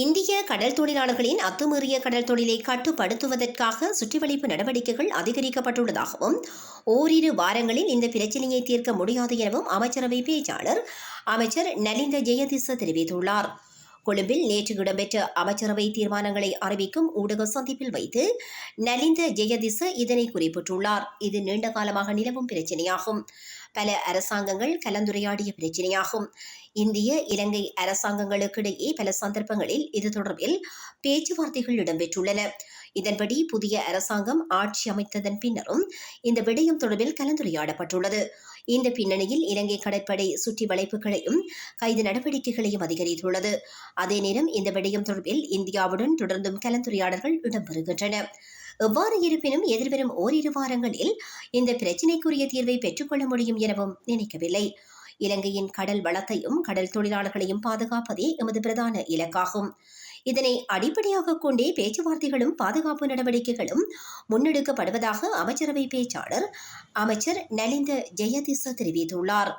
இந்திய கடல் தொழிலாளர்களின் அத்துமீறிய கடல் தொழிலை கட்டுப்படுத்துவதற்காக சுற்றிவளைப்பு நடவடிக்கைகள் அதிகரிக்கப்பட்டுள்ளதாகவும் ஓரிரு வாரங்களில் இந்த பிரச்சினையை தீர்க்க முடியாது எனவும் அமைச்சரவை பேச்சாளர் அமைச்சர் நலிந்த ஜெயதிச தெரிவித்துள்ளார். கொழும்பில் நேற்று இடம்பெற்ற அமைச்சரவை தீர்மானங்களை அறிவிக்கும் ஊடக சந்திப்பில் வைத்து நலிந்த ஜெயதிச இதனை குறிப்பிட்டுள்ளார். இது நீண்ட காலமாக நிலவும் பிரச்சினையாகும். பல அரசாங்கங்கள் கலந்துரையாடிய பிரச்சினையாகும். இந்திய இலங்கை அரசாங்கங்களுக்கிடையே பல சந்தர்ப்பங்களில் இது தொடர்பில் பேச்சுவார்த்தைகள் இடம்பெற்றுள்ளன. இதன்படி புதிய அரசாங்கம் ஆட்சி அமைத்ததன் பின்னரும் இந்த விடயம் தொடர்பில் கலந்துரையாடப்பட்டுள்ளது. இந்த பின்னணியில் இலங்கை கடற்படை சுற்றி வளைப்புகளையும் கைது நடவடிக்கைகளையும் அதிகரித்துள்ளது. அதே நேரம் இந்த விடயம் தொடர்பில் இந்தியாவுடன் தொடர்ந்தும் கலந்துரையாடல்கள் இடம்பெறுகின்றன. எவ்வாறு இருப்பினும் எதிர்வரும் ஓரிரு வாரங்களில் இந்த பிரச்சினைக்குரிய தீர்வை பெற்றுக்கொள்ள முடியும் எனவும் நினைக்கவில்லை. இலங்கையின் கடல் வளத்தையும் கடல் தொழிலாளர்களையும் பாதுகாப்பதே எமது பிரதான இலக்காகும். இதனை அடிப்படையாக கொண்டே பேச்சுவார்த்தைகளும் பாதுகாப்பு நடவடிக்கைகளும் முன்னெடுக்கப்படுவதாக அமைச்சரவை பேச்சாளர் அமைச்சர் நலிந்த ஜெயதிச தெரிவித்துள்ளார்.